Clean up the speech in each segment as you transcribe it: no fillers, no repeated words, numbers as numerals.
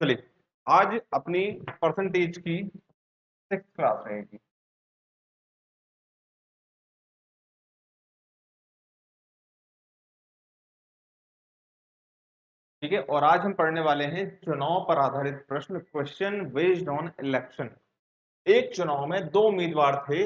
चलिए, आज अपनी परसेंटेज की 6th क्लास रहेगी। ठीक है, और आज हम पढ़ने वाले हैं चुनाव पर आधारित प्रश्न, क्वेश्चन बेस्ड ऑन इलेक्शन। एक चुनाव में दो उम्मीदवार थे।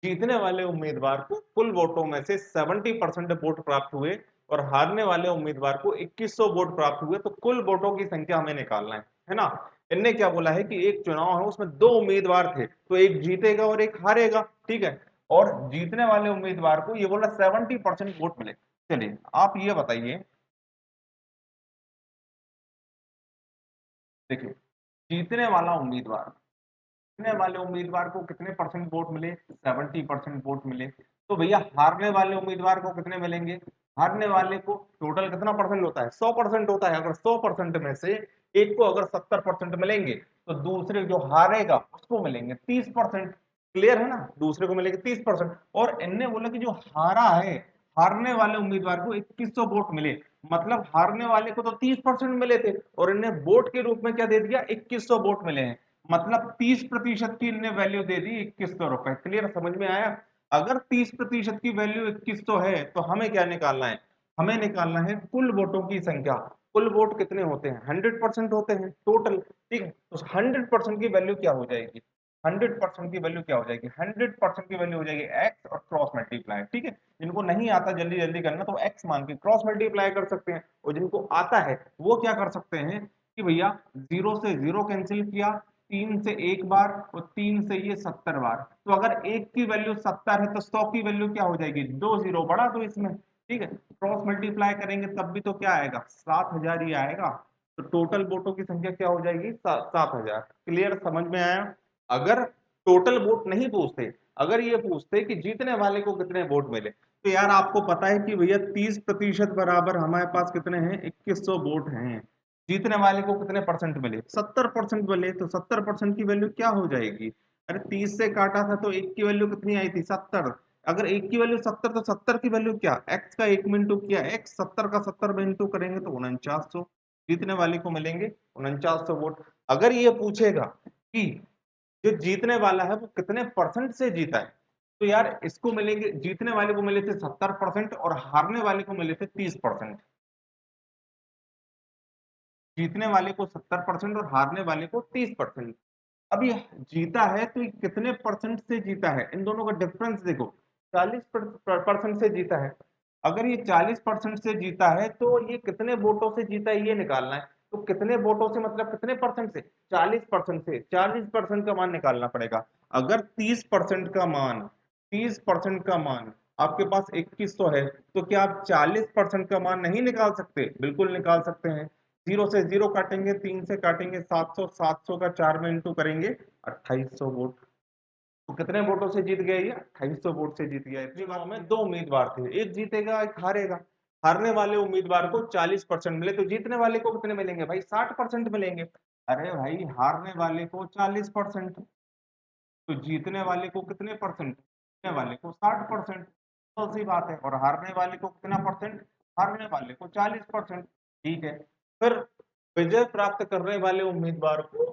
जीतने वाले उम्मीदवार को कुल वोटों में से 70% वोट प्राप्त हुए और हारने वाले उम्मीदवार को 2100 वोट प्राप्त हुए। तो कुल वोटों की संख्या हमें निकालना है ना। इनने क्या बोला है कि एक चुनाव है, उसमें दो उम्मीदवार थे, तो एक जीतेगा और एक हारेगा। ठीक है, और जीतने वाले उम्मीदवार को ये बोला 70% वोट मिले। चलिए, आप ये बताइए, देखिए, जीतने वाला उम्मीदवार, जीतने वाले उम्मीदवार को कितने परसेंट वोट मिले? 70% वोट मिले। तो भैया हारने वाले उम्मीदवार को कितने मिलेंगे? हारने वाले को टोटल कितना परसेंट होता है? 100% होता है। अगर 100% में से एक को अगर 70% मिलेंगे तो दूसरे जो हारेगा उसको मिलेंगे 30%। क्लियर है ना? दूसरे को मिलेंगे 30%। और इनने बोला कि जो हारा है, हारने वाले उम्मीदवार को 2100 वोट मिले। मतलब हारने वाले को तो 30% मिले थे और इन्हें वोट के रूप में क्या दे दिया? 2100 वोट मिले हैं। मतलब 30% की इनने वैल्यू दे दी 2100 रुपए। क्लियर, समझ में आया? अगर 30% की वैल्यू 2100 है तो हमें क्या निकालना है? हमें निकालना है कुल वोटों की संख्या। कुल वोट कितने होते हैं? 100% होते हैं टोटल। ठीक है, तो 100% की वैल्यू क्या हो जाएगी? 100% की वैल्यू क्या हो जाएगी? 100% की वैल्यू हो जाएगी एक्स और क्रॉस मल्टीप्लाई। ठीक है, जिनको नहीं आता जल्दी जल्दी करना तो एक्स मान के क्रॉस मल्टीप्लाई कर सकते हैं, और जिनको आता है वो क्या कर सकते हैं कि भैया जीरो से जीरो कैंसिल किया, तीन से एक बार और तीन से ये 70 बार। तो अगर एक की वैल्यू 70 है तो 100 की वैल्यू क्या हो जाएगी? दो जीरो बढ़ा दो इसमें। ठीक है, क्रॉस मल्टीप्लाई करेंगे तब भी तो क्या आएगा? 7000 ही आएगा। तो टोटल वोटों की संख्या क्या हो जाएगी? 7000। क्लियर, समझ में आया? अगर टोटल वोट नहीं पूछते, अगर ये पूछते कि जीतने वाले को कितने वोट मिले, तो यार आपको पता है कि भैया 30% बराबर हमारे पास कितने हैं? 2100 वोट हैं। जीतने वाले को कितने परसेंट मिले? 70% मिले। तो 70% की वैल्यू क्या हो जाएगी? अरे 30 से काटा था तो एक की वैल्यू कितनी आई थी? 70। अगर एक की वैल्यू 70 तो 70 की वैल्यू क्या? एक्स का एक में इंटू किया, एक्स 70 का 70 में इंटू करेंगे तो 4900। जीतने वाले को मिलेंगे 4900 वोट। अगर ये पूछेगा कि जो जीतने वाला है वो कितने परसेंट से जीता है, तो यार इसको मिलेंगे, जीतने वाले को मिले थे 70% और हारने वाले को मिले थे 30%। जीतने वाले को 70% और हारने वाले को 30%। अब ये जीता है तो ये कितने परसेंट से जीता है? इन दोनों का डिफरेंस देखो, 40% से जीता है। अगर ये 40% से जीता है तो ये कितने वोटों से जीता है ये निकालना है। तो कितने वोटों से मतलब कितने परसेंट से? 40% से। 40% का मान निकालना पड़ेगा। अगर 30% का मान, 30% का मान आपके पास 2100 है, तो क्या आप 40% का मान नहीं निकाल सकते? बिल्कुल निकाल सकते हैं। जीरो से जीरो काटेंगे, तीन से काटेंगे 700, 700 का 4 में इंटू करेंगे 2800 वोट। तो कितने वोटों से जीत गया ये? 2800 वोट से जीत गया। इतनी बात में दो उम्मीदवार थे, एक जीतेगा एक हारेगा। हारने वाले उम्मीदवार को 40% मिले, तो जीतने वाले को कितने मिलेंगे भाई? 60% मिलेंगे। अरे भाई, हारने वाले को 40%, तो जीतने वाले को कितने परसेंट? जीतने वाले को 60%। तो सी बात है। और हारने वाले को कितना परसेंट? हारने वाले को 40%। ठीक है, फिर विजय प्राप्त करने वाले उम्मीदवार को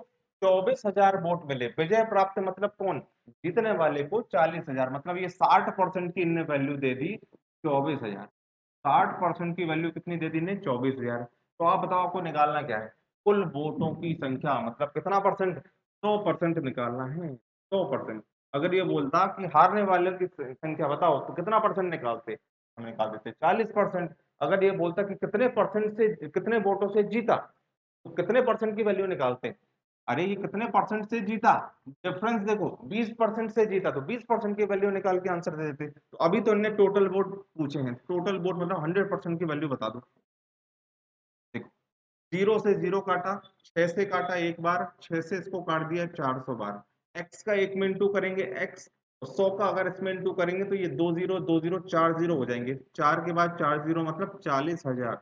24,000 वोट मिले। विजय प्राप्त मतलब कौन? जीतने वाले को 40,000। मतलब ये 60% की इनने वैल्यू दे दी 24,000। 60% की वैल्यू कितनी दे दी ने? 24,000। तो आप बताओ, आपको निकालना क्या है? कुल वोटों की संख्या, मतलब कितना परसेंट? 100% निकालना है। 100%। अगर ये बोलता कि हारने वाले की संख्या बताओ तो कितना परसेंट निकालते? हम निकाल देते 40%। अगर ये बोलता कि कितने परसेंट से, कितने वोटों से जीता, तो कितने परसेंट की वैल्यू निकालते? अरे ये कितने परसेंट से जीता, डिफरेंस देखो, 20% से जीता तो 20% की वैल्यू निकाल के आंसर दे देते। तो अभी तो इन्होंने टोटल वोट पूछे हैं, टोटल वोट मतलब 100% की वैल्यू बता दो। देखो, जीरो से जीरो काटा, 6 से काटा एक बार, 6 से इसको काट दिया 400 बार। एक्स का एक में इंटू करेंगे एक्स, 100 का अगर इसमें इंटू करेंगे तो ये दो जीरो दो जीरो, चार जीरो हो जाएंगे। चार के बाद चार जीरो मतलब 40,000।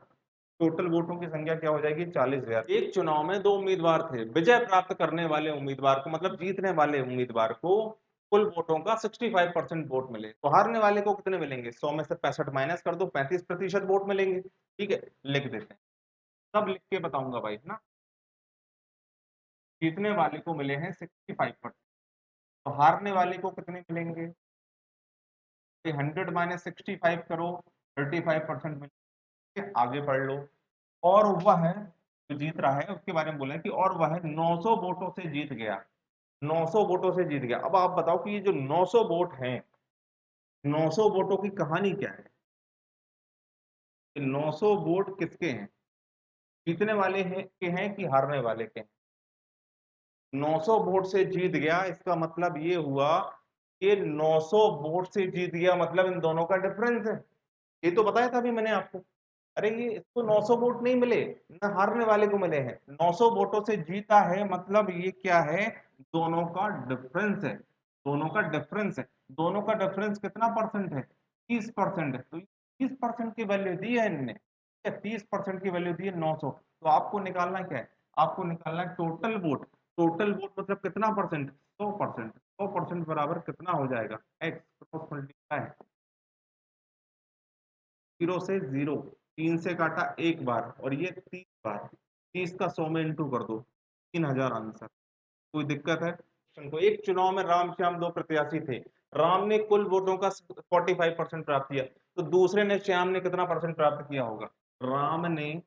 टोटल वोटों की संख्या क्या हो जाएगी? 40,000। एक चुनाव में दो उम्मीदवार थे। विजय प्राप्त करने वाले उम्मीदवार को, मतलब जीतने वाले उम्मीदवार को कुल वोटों का 65% वोट मिले। तो हारने वाले को कितने मिलेंगे? 100 में से 65 माइनस कर दो, 35% वोट मिलेंगे। ठीक है, लिख देते हैं। सब लिख के बताऊंगा भाई, है ना। जीतने वाले को मिले हैं 65%, तो हारने वाले को कितने मिलेंगे? 100 माइनस 65 करो, 35% मिलेंगे। आगे पढ़ लो। और वह जो जीत रहा है उसके बारे में बोला है कि और वह 900 वोटों से जीत गया, 900 वोटों से जीत गया। अब आप बताओ कि ये जो 900 वोट हैं, 900 वोटों की कहानी क्या है? 900 वोट किसके हैं? जीतने वाले हैं के हैं कि हारने वाले के हैं? 900 वोट से जीत गया, इसका मतलब ये हुआ कि 900 वोट से जीत गया, मतलब इन दोनों का डिफरेंस है। ये तो बताया था अभी मैंने आपको। अरे ये इसको 900 वोट नहीं मिले, ना हारने वाले को मिले हैं, 900 वोटों से जीता है, मतलब ये क्या है? दोनों का डिफरेंस है, दोनों का डिफरेंस है। दोनों का डिफरेंस कितना परसेंट है? 30% है। तो 30% की वैल्यू दी है इनने, 30% की वैल्यू दी है 900। तो आपको निकालना क्या है? आपको निकालना है टोटल वोट। टोटल वोट मतलब कितना परसेंट? 100%। 100% बराबर कितना हो जाएगा? एक्स क्रॉस मल्टीप्लाई 0 से 0, 3 से काटा एक बार और ये 30 बार, 30 का 100 में इंटू कर दो, 3000 आंसर। कोई दिक्कत है? को एक चुनाव में राम श्याम दो प्रत्याशी थे, राम ने कुल वोटों का 45% प्राप्त किया, तो दूसरे ने श्याम ने कितना परसेंट प्राप्त किया होगा? राम ने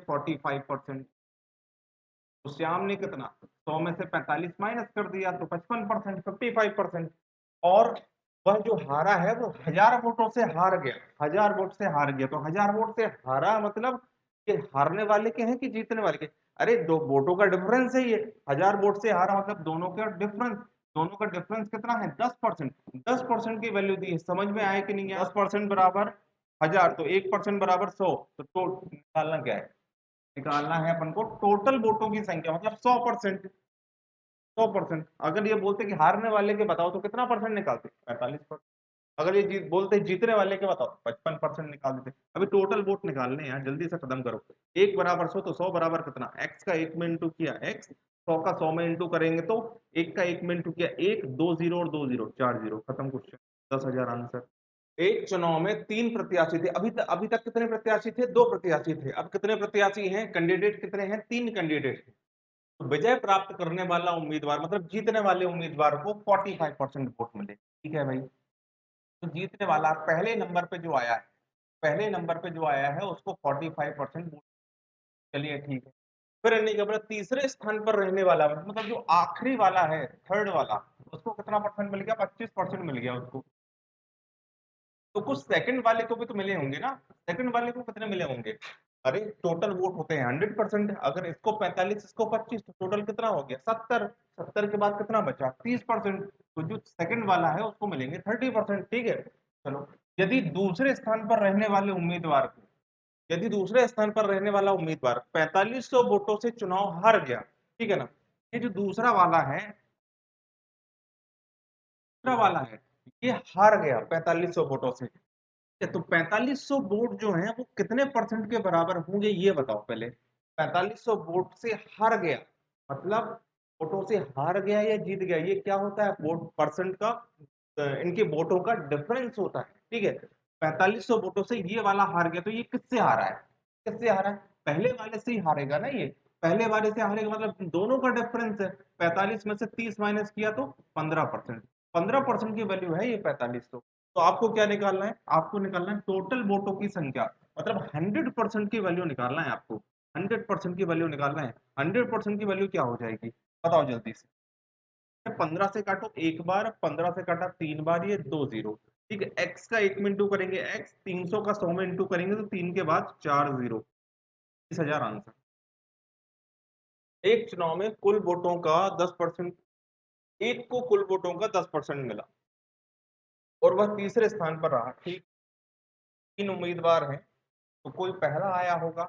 45%, तो श्याम ने कितना? 100 में से 45 माइनस कर दिया तो 55%, 55%। और वह जो हारा है वो 1000 वोटों से हार गया, 1000 वोट से हार गया। तो 1000 वोट से हारा मतलब कि हारने वाले के हैं कि जीतने वाले के? अरे दो वोटों का डिफरेंस है ये, 1000 वोट से हारा मतलब दोनों का डिफरेंस। दोनों का डिफरेंस कितना है? 10%। 10% की वैल्यू दी है, समझ में आया कि नहीं है? 10% बराबर 1000, तो 1% बराबर 100। तो निकालना क्या है? निकालना है अपन को टोटल वोटों की संख्या, मतलब 100%। 100%। अगर ये बोलते कि हारने वाले के बताओ तो कितना परसेंट निकालते? 45%। अगर ये बोलते जीतने वाले के बताओ 55% निकाल देते। अभी टोटल वोट निकालने हैं, जल्दी से खत्म करो। 1 बराबर 100, तो 100 बराबर कितना? एक्स का 1 में इंटू किया एक्स, 100 का 100 में इंटू करेंगे तो 1 का 1 में इंटू किया 1, 2 जीरो और 2 जीरो, 4 जीरो, खत्म क्वेश्चन। 10,000 आंसर। एक चुनाव में 3 प्रत्याशी थे, अभी तक कितने प्रत्याशी थे? 2 प्रत्याशी थे। अब कितने प्रत्याशी हैं? कैंडिडेट कितने हैं? 3 कैंडिडेट हैं। तो विजय प्राप्त करने वाला उम्मीदवार मतलब जीतने वाले उम्मीदवार को 45% वोट मिले। ठीक है भाई? तो जीतने वाला पहले नंबर पे जो आया है, पहले नंबर पे जो आया है उसको 45% वोट। चलिए ठीक है। फिर इन्हीं के बाद तीसरे स्थान पर रहने वाला मतलब जो आखिरी वाला है, थर्ड वाला, उसको कितना परसेंट मिल गया? 25% मिल गया उसको। तो कुछ सेकंड वाले को भी तो मिले होंगे ना? सेकंड वाले को कितने मिले होंगे? अरे टोटल वोट होते हैं 100%, अगर इसको 45 इसको 25 तो टोटल कितना हो गया? 70। 70 के बाद कितना बचा? 30%। तो जो सेकंड वाला है उसको मिलेंगे 30%। ठीक है, चलो। यदि दूसरे स्थान पर रहने वाले उम्मीदवार को, यदि दूसरे स्थान पर रहने वाला उम्मीदवार 4500 वोटों से चुनाव हार गया, ठीक है ना? ये जो दूसरा वाला है, दूसरा वाला है, ये हार गया 4500 वोटों से। तो 4500 वोट जो हैं वो कितने परसेंट के बराबर होंगे ये बताओ पहले। 4500 वोट से हार गया मतलब वोटों से हार गया या जीत गया, ये क्या होता है? वोट परसेंट का, इनके वोटों का डिफरेंस होता है। ठीक है? 4500 वोटों से ये वाला हार गया, तो ये किससे हारा है? किससे हारा है? पहले वाले से ही हारेगा ना ये। पहले वाले से हारेगा मतलब दोनों का डिफरेंस है। 45 में से 30 माइनस किया तो 15%। 15% की वैल्यू है ये 45। तो आपको क्या निकालना है? आपको निकालना है टोटल वोटों की संख्या, मतलब 100% की वैल्यू निकालना है आपको। 100% की वैल्यू निकालना है। 100% की वैल्यू क्या हो जाएगी? बताओ जल्दी से। 15 से काटो एक बार, 15 से काटा 3 बार, ये 2 जीरो। ठीक है, एक्स का 1 में इंटू करेंगे एक्स, 300 का 100 में इंटू करेंगे तो 3 के बाद 4 जीरो, 30,000 आंसर। एक चुनाव में कुल वोटों का 10%, एक को कुल वोटों का 10% मिला और वह तीसरे स्थान पर रहा। ठीक, 3 उम्मीदवार हैं, तो कोई पहला आया होगा,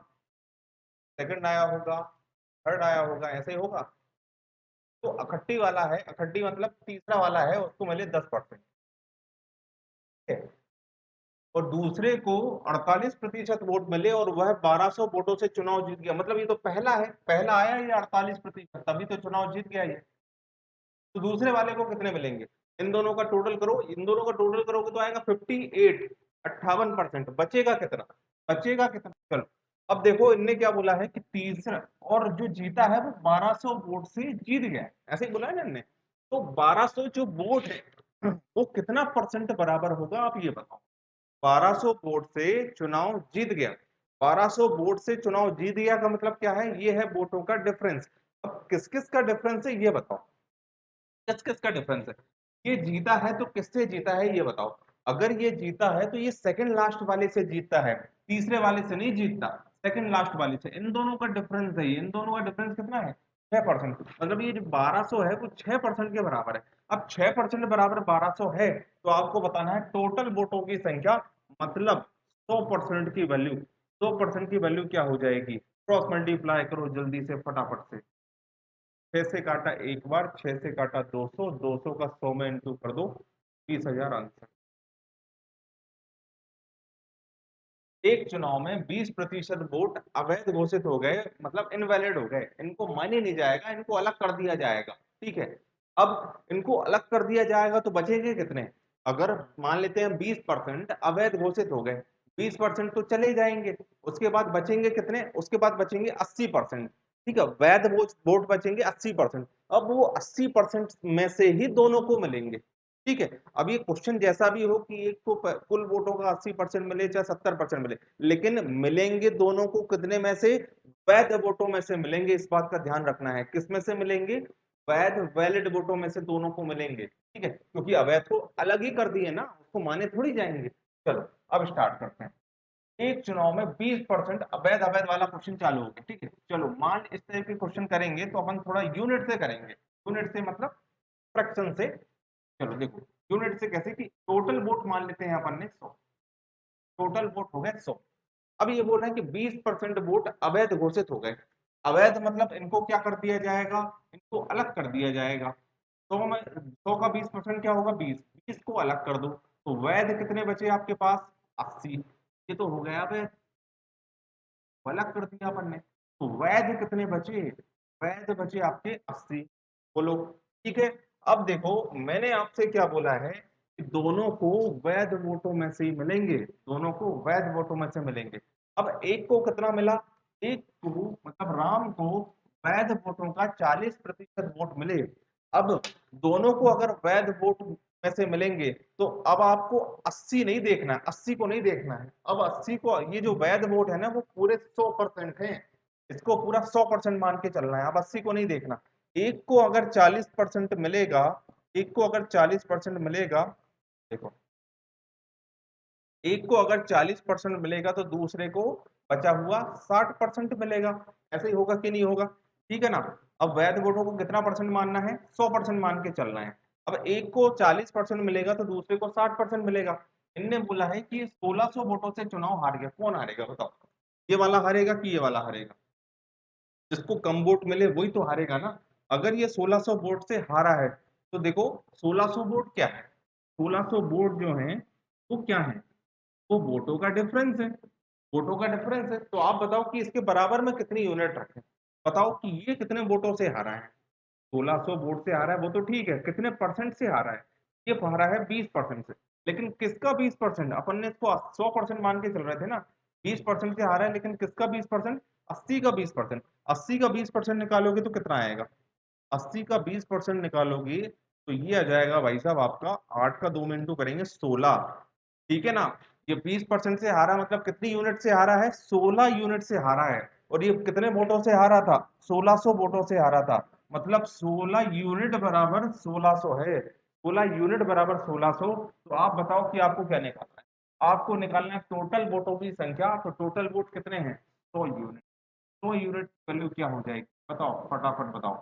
सेकंड आया होगा, थर्ड आया होगा, ऐसे ही होगा। तो अखट्टी वाला है, अखट्टी मतलब तीसरा वाला है, उसको मिले 10%। ठीक है? और दूसरे को 48% वोट मिले और वह 1200 वोटों से चुनाव जीत गया, मतलब ये तो पहला है, पहला आया ये 48%, तभी तो चुनाव जीत गया ये। तो दूसरे वाले को कितने मिलेंगे? इन दोनों का टोटल करो, इन दोनों का टोटल करोगे तो आएगा 58, 58%। बचेगा कितना? बचेगा कितना? चलो अब देखो इनने क्या बोला है कि तीसरा, और जो जीता है वो 1200 वोट से जीत गया है, ऐसे ही बोला है ना इनने। तो 1200 जो वोट है वो कितना परसेंट बराबर होगा आप ये बताओ। 1200 वोट से चुनाव जीत गया, 1200 वोट से चुनाव जीत गया का मतलब क्या है, ये है वोटों का डिफरेंस। अब किस किस का डिफरेंस है ये बताओ, किस किस का डिफरेंस है। ये जीता है तो किससे जीता है ये बताओ। अगर ये जीता है तो ये सेकंड लास्ट वाले से जीतता है, तीसरे वाले से नहीं जीतता, सेकंड लास्ट वाले से। इन दोनों का डिफरेंस है, इन दोनों का डिफरेंस कितना है, 6%। मतलब ये जो 1200 है वो 6% के बराबर है। अब 6% बराबर 1200 है तो आपको बताना है टोटल वोटों की संख्या, मतलब 100% की वैल्यू। 100% की वैल्यू क्या हो जाएगी, क्रॉस मल्टीप्लाई करो जल्दी से फटाफट से। 6 से काटा एक बार, 6 से काटा 200, 200 का 100 में इंटू कर दो, 20,000 आंसर। एक चुनाव में 20% वोट अवैध घोषित हो गए, मतलब इनवैलिड हो गए, इनको माने नहीं जाएगा, इनको अलग कर दिया जाएगा। ठीक है, अब इनको अलग कर दिया जाएगा तो बचेंगे कितने, अगर मान लेते हैं 20% अवैध घोषित हो गए, 20% तो चले जाएंगे, उसके बाद बचेंगे कितने, उसके बाद बचेंगे 80%। ठीक है, वैध वोट बचेंगे 80%। अब वो 80% में से ही दोनों को मिलेंगे। ठीक है, अब ये क्वेश्चन जैसा भी हो कि एक को कुल वोटों का 80% मिले चाहे 70% मिले, लेकिन मिलेंगे दोनों को कितने में से, वैध वोटों में से मिलेंगे। इस बात का ध्यान रखना है, किस में से मिलेंगे, वैध वैलिड वोटों में से दोनों को मिलेंगे। ठीक है, क्योंकि अवैध को अलग ही कर दिए ना, उसको माने थोड़ी जाएंगे। चलो अब स्टार्ट करते हैं। एक चुनाव में 20% अवैध अवैध वाला क्वेश्चन चालू हो गया। ठीक है, चलो मान इस तरह के क्वेश्चन करेंगे तो अपन थोड़ा यूनिट से करेंगे, यूनिट से मतलब फ्रैक्शन से। चलो देखो, यूनिट से कैसे कि टोटल वोट मान लेते हैं अपन ने 100, टोटल वोट हो गए 100। अब ये बोल रहे हैं कि 20% वोट अवैध घोषित हो गए। अवैध मतलब इनको क्या कर दिया जाएगा, इनको अलग कर दिया जाएगा। 100 में 100 का 20% क्या होगा, 20, 20 को अलग कर दो तो वैध कितने बचे आपके पास, 80। ये तो हो गया अवैध, अलग कर दिया अपन ने। तो वैध कितने बचे, वैध बचे आपके 80। बोलो, ठीक है। अब देखो मैंने आपसे क्या बोला है कि दोनों को वैध वोटों में से ही मिलेंगे, दोनों को वैध वोटों में से मिलेंगे। अब एक को कितना मिला, एक को मतलब राम को वैध वोटों का 40% वोट मिले। अब दोनों को अगर वैध वोट में से मिलेंगे तो अब आपको 80 नहीं देखना है, 80 को नहीं देखना है। अब 80 को, ये जो वैध वोट है ना वो पूरे 100% है, इसको पूरा 100% मान के चलना है। अब 80 को नहीं देखना। एक को अगर 40% मिलेगा, एक को अगर 40% मिलेगा, देखो एक को अगर 40% मिलेगा तो दूसरे को बचा हुआ 60% मिलेगा। ऐसे ही होगा कि नहीं होगा, ठीक है ना। अब वैध वोटों को कितना परसेंट मानना है, 100% मान के चलना है। अब एक को 40% मिलेगा तो दूसरे को 60% मिलेगा। इनने बोला है कि 1600 वोटों से चुनाव हार गया, कौन हारेगा बताओ, ये वाला हारेगा कि ये वाला हारेगा, जिसको कम वोट मिले वही तो हारेगा ना। अगर ये 1600 वोट से हारा है तो देखो 1600 वोट क्या है, 1600 वोट जो है वो क्या है, वो वोटों का डिफरेंस है, वोटों का डिफरेंस है। तो आप बताओ कि इसके बराबर में कितनी यूनिट रखें, बताओ कि ये कितने वोटों से हारा है, 1600 वोट से हारा है वो तो ठीक है, कितने परसेंट से हारा है, ये हारा है 20% से। लेकिन किसका 20%, अपन ने इसको 100% मान के चल रहे थे ना, 20% से हारा है लेकिन किसका 20%, 80 का 20%। 80 का 20% निकालोगे तो कितना आएगा, 80 का 20% निकालोगे तो ये आ जाएगा भाई साहब आपका, 8 का 2 में इंटू करेंगे 16। ठीक है ना, ये 20% से हारा मतलब कितनी यूनिट से हारा है, 16 यूनिट से हारा है। और ये कितने वोटों से हारा था, 1600 वोटों से हारा था। मतलब 16 यूनिट बराबर 1600 है, 16 यूनिट बराबर 1600। तो आप बताओ कि आपको क्या निकालना है, आपको निकालना है टोटल वोटों की संख्या। तो टोटल वोट कितने हैं, 100 यूनिट। 100 यूनिट वैल्यू क्या हो जाएगी बताओ, फटाफट बताओ।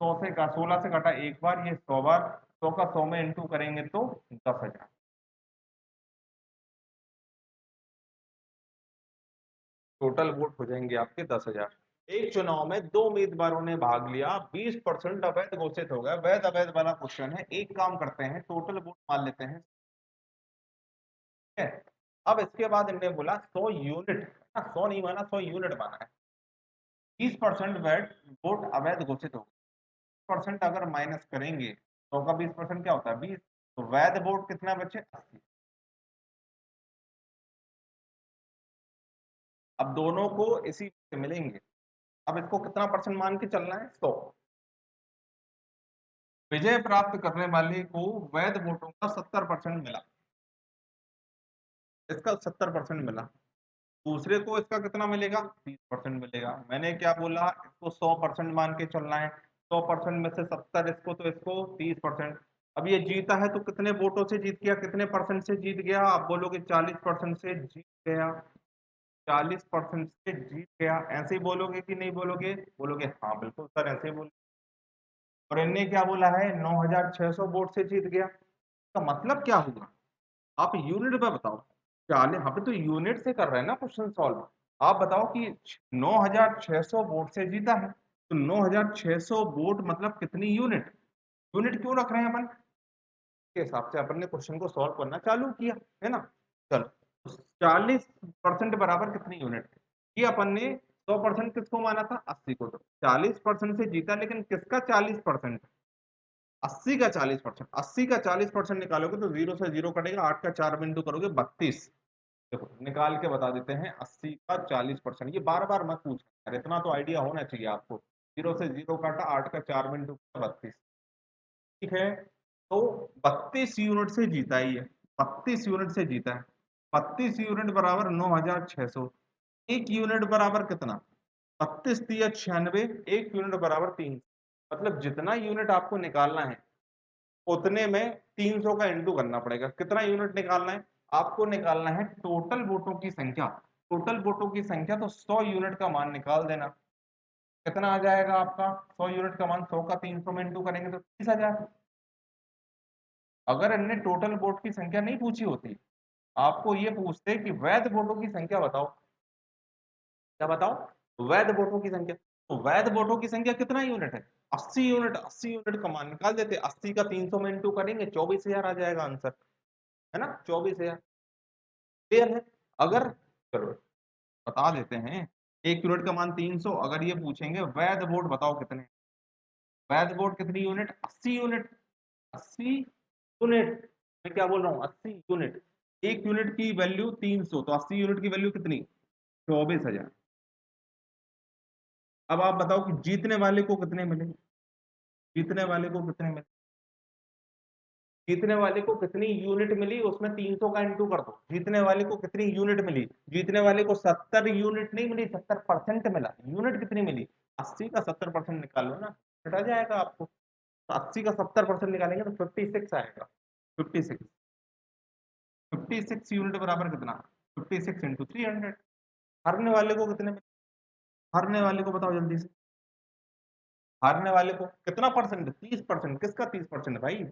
100 से का 16 से काटा एक बार, ये 100 बार, 100 का 100 में इंटू करेंगे तो 10,000। टोटल वोट हो जाएंगे आपके 10,000। एक चुनाव में दो उम्मीदवारों ने भाग लिया, 20% अवैध घोषित हो गया। वैध अवैध वाला क्वेश्चन है, एक काम करते हैं टोटल वोट मान लेते हैं, ठीक है। अब इसके बाद इन्होंने बोला 100 यूनिट, 100 नहीं माना, 100 यूनिट माना है। 20% वैध वोट अवैध घोषित हो गए, परसेंट अगर माइनस करेंगे 100 का 20% क्या होता है, 20। तो वैध वोट कितना बचे, 80। अब दोनों को इसी से मिलेंगे। अब इसको कितना परसेंट मान के चलना है? 100। विजय प्राप्त करने वाले को वैध वोटों का 70% मिला, इसका 70% मिला। दूसरे को इसका कितना मिलेगा? 30% मिलेगा। मैंने क्या बोला, इसको 100% मान के चलना है। 100% में से 70 इसको, तो इसको 30%। अब ये जीता है तो कितने वोटों से जीत गया, कितने परसेंट से जीत गया? आप बोलोगे 40% से जीत गया। 40% से जीत गया, ऐसे ही बोलोगे कि नहीं बोलोगे? बोलोगे हाँ बिल्कुल सर, ऐसे ही बोल। और इनने क्या बोला है? 9600 वोट से जीत गया। तो मतलब क्या हुआ? आप यूनिट में बताओ। चालीस, यहाँ पे तो यूनिट से कर रहे हैं ना क्वेश्चन सॉल्व। आप बताओ कि 9600 वोट से जीता है, तो 9600 वोट मतलब कितनी यूनिट? यूनिट क्यों रख रहे हैं अपन? के हिसाब से अपन ने क्वेश्चन को सॉल्व करना चालू किया, है ना। चलो, 40% बराबर कितनी यूनिट? ये अपन ने 100% किसको माना था? 80 को। तो 40% से जीता, लेकिन किसका 40%? 80 का 40%। 80 का 40% निकालोगे तो 0 से 0 कटेगा, 8 का 4 बिंदु करोगे 32। देखो निकाल के बता देते हैं, 80 का 40%। ये बार बार मत पूछ यार, इतना तो आइडिया होना चाहिए आपको। 0 से 0 काटा, 8 का 4 बिंदु 32। ठीक है, तो 32 यूनिट से जीता है ये। 32 यूनिट से जीता है। 32 यूनिट बराबर 9600। एक यूनिट बराबर कितना? 32 तिया 96। एक यूनिट बराबर 3। मतलब जितना यूनिट आपको निकालना है उतने में 300 का इंटू करना पड़ेगा। कितना यूनिट निकालना है? आपको निकालना है टोटल वोटों की संख्या। टोटल वोटों की संख्या, तो 100 यूनिट का मान निकाल देना। कितना आ जाएगा आपका? 100 यूनिट का मान 100 का 300 में इंटू करेंगे तो 30,000। अगर इनने टोटल वोट की संख्या नहीं पूछी होती, आपको ये पूछते कि वैध वोटों की संख्या बताओ। क्या बताओ? वैध वोटों की संख्या। तो वैध वोटों की संख्या कितना यूनिट है? 80 यूनिट। 80 यूनिट का मान निकाल देते। 80 का 300 में इंटू करेंगे, 24,000 आ जाएगा आंसर, है ना। 24,000 क्लियर है। अगर, चलो बता देते हैं, एक यूनिट का मान 300। अगर ये पूछेंगे वैध वोट बताओ कितने, वैध वोट कितनी यूनिट? 80 यूनिट। 80 यूनिट, मैं क्या बोल रहा हूँ, 80 यूनिट। एक यूनिट की वैल्यू 300, तो 80 यूनिट की वैल्यू कितनी? 24,000। अब आप बताओ कि जीतने वाले को कितने मिले? जीतने वाले को कितने मिले? जीतने वाले को कितनी यूनिट मिली, उसमें 300 का इंटू कर दो। जीतने वाले को कितनी यूनिट मिली? जीतने वाले को 70 यूनिट नहीं मिली, 70% मिला। यूनिट कितनी मिली? 80 का 70% निकालो ना, हटा जाएगा आपको। तो 80 का 70% निकालेंगे तो 56 आएगा। 56। 56 यूनिट बराबर कितना? 56 इंटू 300। हारने वाले को कितने मिले? हारने वाले को बताओ जल्दी से। हारने वाले को कितना परसेंट? 30%। किसका 30% भाई?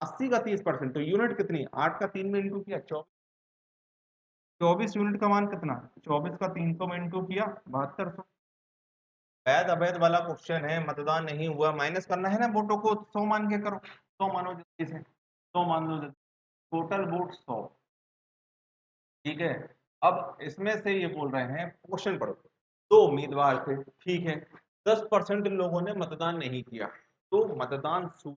80 का 30%। तो यूनिट कितनी? 8 का 3 में इंटू किया, 24 यूनिट का मान कितना? 24 का 300 में इंटू किया, 7200। वैध अवैध वाला क्वेश्चन है, मतदान नहीं हुआ, माइनस करना है ना वोटों को, 100 मान के करो। 100 मानो जल्दी से, 100 मान लो जल्दी। Total vote 100। ठीक है। अब इसमें से ये बोल रहे हैं, क्वेश्चन पढ़ो। दो उम्मीदवार थे, ठीक है। 10% लोगों ने मतदान नहीं किया, तो मतदान सूची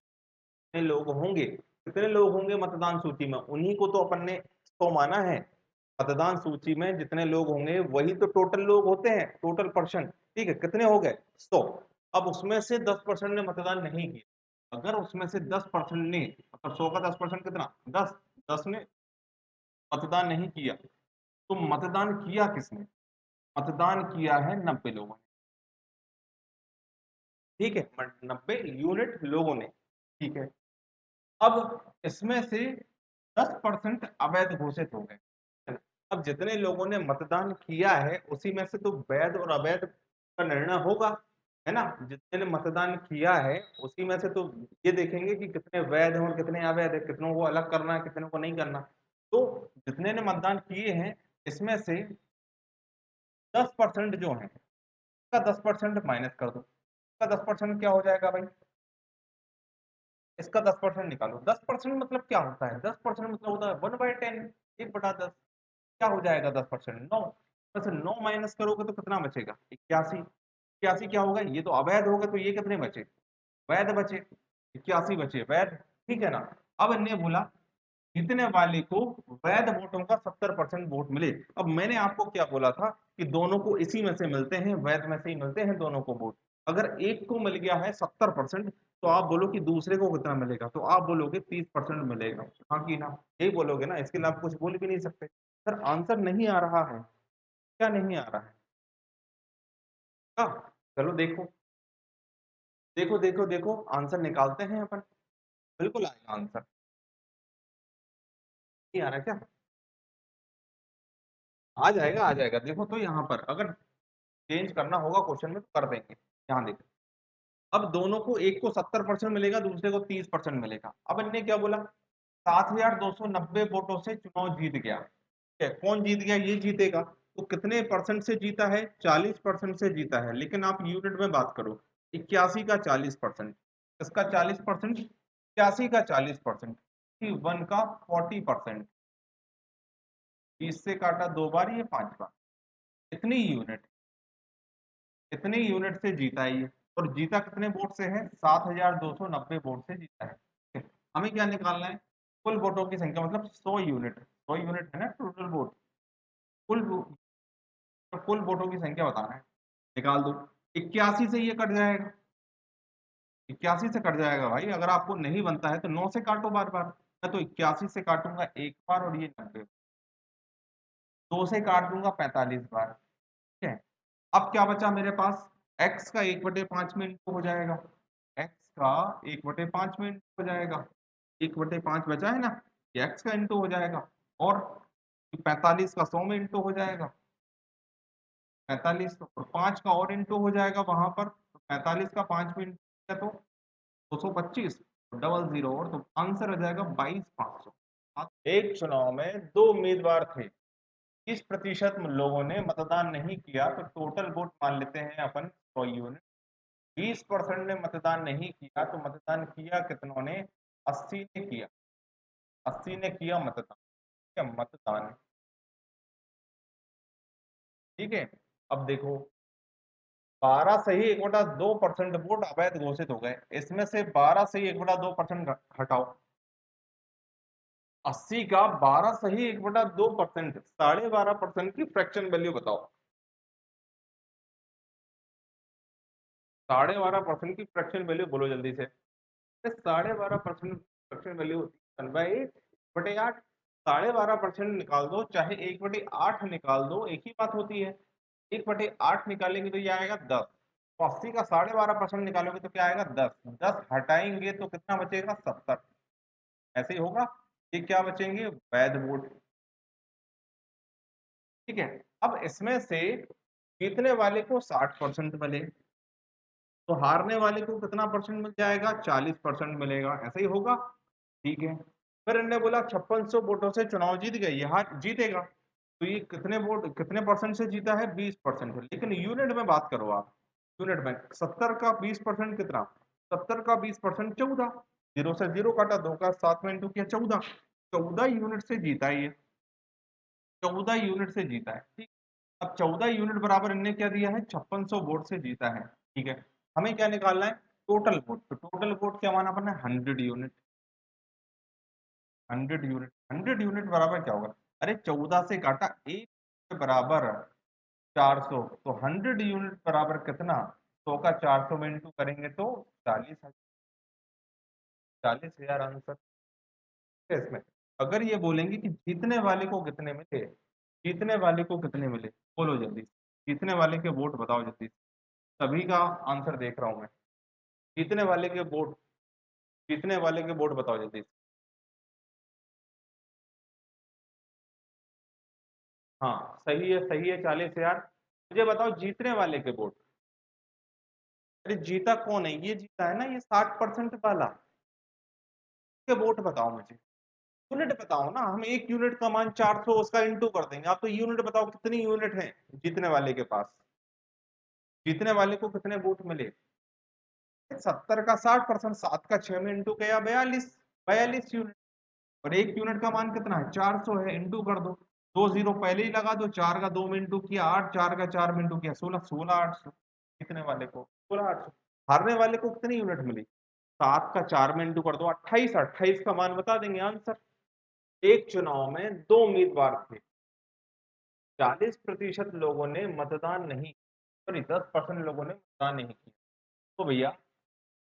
में लोग होंगे, कितने लोग होंगे मतदान सूची में? उन्हीं को तो अपन ने 100 माना है। मतदान सूची में जितने लोग होंगे वही तो टोटल लोग होते हैं, टोटल पर्सन। ठीक है, कितने हो गए? 100। अब उसमें से 10% ने मतदान नहीं किया। अगर उसमें से 10% ने, मतलब 100 का 10% कितना? 10। 10 ने मतदान नहीं किया, तो मतदान किया किसने? मतदान किया है 90 लोगों ने। ठीक है, 90 यूनिट लोगों ने। ठीक है। अब इसमें से 10% अवैध घोषित हो गए, है ना? अब जितने लोगों ने मतदान किया है उसी में से तो वैध और अवैध का निर्णय होगा, है ना। जितने ने मतदान किया है उसी में से तो ये देखेंगे कि कितने वैध हैं और कितने अवैध है, कितनों को अलग करना है, कितनों को नहीं करना। तो जितने ने मतदान किए हैं इसमें से 10% जो है, इसका 10% माइनस कर दो। इसका 10% क्या हो जाएगा भाई? इसका 10% निकालो। 10% मतलब क्या होता है? 10% मतलब होता है 1/10, 1/10। क्या हो जाएगा 10%? 9। बस 9 माइनस करोगे तो कितना बचेगा? 81। 81 क्या होगा? ये तो अवैध होगा, तो ये कितने बचे? वैध बचे। 81 बचे वैध। ठीक है ना। अब इन्हें बोला जीतने वाले को वैध वोटों का 70% वोट मिले। अब मैंने आपको क्या बोला था कि दोनों को इसी में से मिलते हैं, वैध में से ही मिलते हैं दोनों को वोट। अगर एक को मिल गया है 70%, तो आप बोलो कि दूसरे को कितना मिलेगा, तो आप बोलोगे 30% मिलेगा। हाँ कि ना, यही बोलोगे ना, इसके लिए आप कुछ बोल भी नहीं सकते। सर आंसर नहीं आ रहा है, क्या नहीं आ रहा है? हाँ, चलो देखो देखो देखो देखो, आंसर निकालते हैं अपन। बिल्कुल आएगा आंसर। नहीं आ रहा क्या? आ जाएगा आ जाएगा। देखो तो यहाँ पर अगर चेंज करना होगा क्वेश्चन में तो कर देंगे। यहाँ देखो, अब दोनों को, एक को 70% मिलेगा, दूसरे को 30% मिलेगा। अब इनने क्या बोला, 7,290 वोटों से चुनाव जीत गया। ठीक है, कौन जीत गया? ये जीतेगा। तो कितने परसेंट से जीता है? 40% से जीता है। लेकिन आप यूनिट में बात करो, 81 का 40%, इसका 40%, 81 का 40%, 1 का 40%, 20 से काटा 2 बार, ये 5 बार। इतनी यूनिट, इतने यूनिट से जीता है ये। और जीता कितने वोट से है? 7,290 वोट से जीता है। ठीक है? हमें क्या निकालना है? कुल वोटों की संख्या, मतलब 100 यूनिट। 100 यूनिट है ना टोटल वोट। कुल कुल वोटों की संख्या बताना है। निकाल दो। 81 से ये कट जाएगा, 81 से कट जाएगा भाई। अगर आपको नहीं बनता है तो 9 से काटो बार बार। मैं तो 81 से काटूंगा एक बार, और ये 90, 2 से काट दूंगा 45 बार। ठीक है, अब क्या बचा मेरे पास? x का 1/5 में इंटू हो जाएगा, x का 1/5 में इंटू हो जाएगा। 1/5 बचा है ना, ये x का इंटू हो जाएगा। और 45 का 100 में इंटू हो जाएगा, 45 और 5 का और इंटू हो जाएगा वहां पर, तो 45 का 5 में इंटू है तो 225, डबल जीरो, और तो आंसर हो जाएगा 22,500। एक चुनाव में दो उम्मीदवार थे, 20% लोगों ने मतदान नहीं किया, तो टोटल वोट मान लेते हैं अपन 100 यूनिट। 20% ने मतदान नहीं किया, तो मतदान किया कितनों ने? 80 ने किया। 80 ने किया मतदान। क्या मतदान? ठीक है, अब देखो, 12 सही 1/2% वोट अवैध घोषित हो गए। इसमें से 12 सही 1/2% हटाओ, 80 का 12 सही 1/2%, 12.5% की फ्रैक्शन वैल्यू बताओ। 12.5% की फ्रैक्शन वैल्यू बोलो जल्दी से। 12.5% फ्रैक्शन वैल्यू होती है 1/8। 12.5% निकाल दो, चाहे 1/8 निकाल दो, एक ही बात होती है। 1/8 निकालेंगे तो ये आएगा 10। तो 80 का 12.5% निकालोगे तो क्या आएगा? 10। 10 हटाएंगे तो कितना बचेगा? 70। ऐसे ही होगा। ये क्या बचेंगे? वैध वोट। ठीक है, अब इसमें से जीतने वाले को 60% मिले, तो हारने वाले को कितना परसेंट मिल जाएगा? 40% मिलेगा। ऐसा ही होगा। ठीक है, फिर इन्होंने बोला 5600 वोटों से चुनाव जीत गए, ये हार जीतेगा। तो ये कितने वोट, कितने परसेंट से जीता है? 20% से। लेकिन यूनिट में बात करो आप, यूनिट में 70 का 20% कितना? 70 का 20% 14। 0 से 0 काटा, 2 का 7 में इंटू किया, 14। 14 यूनिट से जीता है ये, 14 यूनिट से जीता है। ठीक, अब 14 यूनिट बराबर इनने क्या दिया है? 5600 वोट से जीता है। ठीक है, हमें क्या निकालना है? Total vote. तो टोटल वोट क्या माना अपने? 100 यूनिट। 100 यूनिट, 100 यूनिट बराबर क्या होगा? अरे 14 से काटा एक, बराबर 400, तो 100 यूनिट बराबर कितना? 100 का 400 में इंटू करेंगे तो 40,000। 40,000 आंसर है इसमें। अगर ये बोलेंगे कि जीतने वाले को कितने मिले, जीतने वाले को कितने मिले, बोलो जल्दी। जीतने वाले के वोट बताओ जल्दी। सभी का आंसर देख रहा हूं मैं। जीतने वाले के वोट, जीतने वाले के वोट बताओ जल्दी। हाँ सही है, सही है, 40,000। मुझे बताओ जीतने वाले के वोट। अरे जीता कौन है? ये जीता है ना, ये 60% वाला। के वोट बताओ मुझे। यूनिट बताओ ना, हम एक यूनिट का मान 400, उसका इंटू कर देंगे। आप तो यूनिट बताओ, कितनी यूनिट है जीतने वाले के पास? जीतने वाले को कितने वोट मिले? 70 का 60%, 7 का 6 में इंटू किया, 42। 42 यूनिट। और एक यूनिट का मान कितना है? 400 है, इंटू कर दो। 2 जीरो पहले ही लगा दो, 4 का 2 में इंटू किया 8, 4 का 4 में इंटू किया 16, 16,800। जीतने वाले को 16,800। हारने वाले को कितनी यूनिट मिली? 7 का 4 में इंटू कर दो, 28। 28 का मान बता देंगे आंसर। एक चुनाव में 2 उम्मीदवार थे, 40% लोगों ने मतदान नहीं, सॉरी 10% लोगों ने मतदान नहीं किया, तो भैया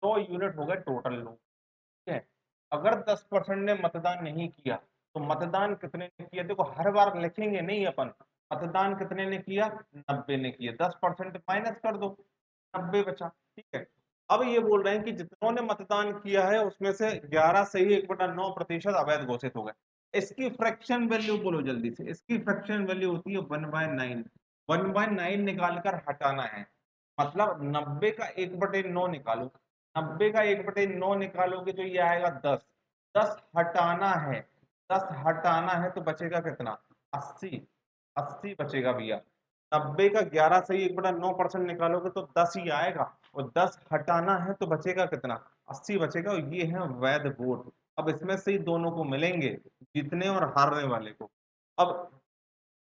100 यूनिट हो गए टोटल लोग, ठीक है। अगर 10% ने मतदान नहीं किया तो मतदान कितने ने किया, देखो हर बार लिखेंगे नहीं अपन, मतदान कितने ने किया, 90 ने किया, 10% माइनस कर दो, 90 बचा, ठीक है। अब ये बोल रहे हैं कि जितनों ने मतदान किया है उसमें से 11 से ही 1/9% अवैध घोषित हो गए। इसकी फ्रैक्शन वैल्यू बोलो जल्दी से, इसकी फ्रैक्शन वैल्यू होती है 1/9, 1/9 निकालकर हटाना है, मतलब 90 का 1/9 निकालो, 90 का 1/9 निकालोगे तो ये आएगा 10, 10 हटाना है, 10 हटाना है तो बचेगा कितना, 80, 80 बचेगा भैया। 90 का 11 से ही 1/9% निकालोगे तो 10 ही आएगा, और 10 हटाना है तो बचेगा कितना, 80 बचेगा, और ये है वैध वोट। अब इसमें से ही दोनों को मिलेंगे, जीतने और हारने वाले को। अब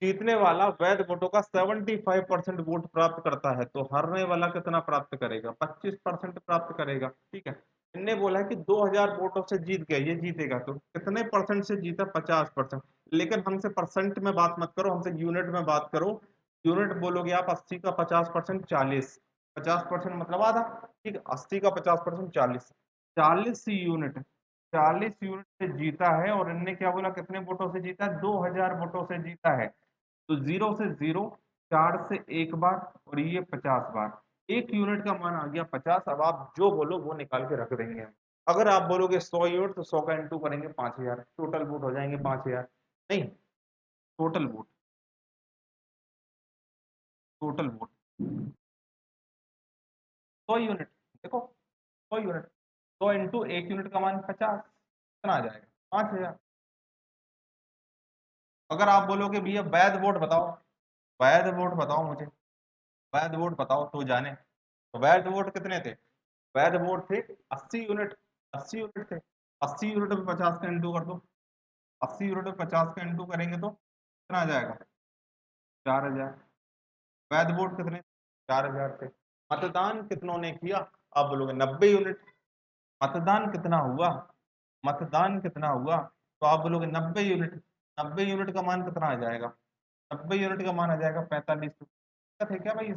जीतने वाला वैध वोटों का 75% वोट प्राप्त करता है, तो हारने वाला कितना प्राप्त करेगा, 25% प्राप्त करेगा, ठीक है। इनने बोला है कि 2000 वोटों से जीत गया, ये जीतेगा तो कितने परसेंट से जीता, 50%। लेकिन हमसे परसेंट में बात मत करो, हमसे यूनिट में बात करो। यूनिट बोलोगे आप, 80 का 50%, 40, 50% मतलब आधा, ठीक है, 80 का 50%, 40, 40 यूनिट, 40 यूनिट से जीता है। और इनने क्या बोला, कितने वोटों से जीता है, 2000 वोटों से जीता है। तो 0 से 0, 4 से एक बार, और ये 50 बार, एक यूनिट का मान आ गया 50। अब आप जो बोलो वो निकाल के रख देंगे हम। अगर आप बोलोगे 100 यूनिट, तो 100 का इंटू करेंगे 5000, टोटल वोट हो जाएंगे 5000, नहीं, total vote, total vote 100 unit, देखो 100 यूनिट, 100 इंटू एक यूनिट का मान 50, कितना आ जाएगा, 5000। अगर आप बोलोगे भैया वैध वोट बताओ, वैध वोट बताओ मुझे, वैध वोट बताओ तो जाने, तो वैध वोट कितने थे, वैध वोट थे 80 यूनिट, 80 यूनिट थे, 80 यूनिट में 50 का इंटू कर दो, 80 यूनिट में 50 का इंटू करेंगे तो कितना आ जाएगा, 4000। वैध वोट कितने, 4000 थे। मतदान कितनों ने किया, आप बोलोगे 90 यूनिट। मतदान कितना हुआ, मतदान कितना हुआ, तो आप बोलोगे 90 यूनिट, 90 यूनिट का मान कितना आ जाएगा, 90 यूनिट का मान आ जाएगा 45। दिक्कत है क्या भाई,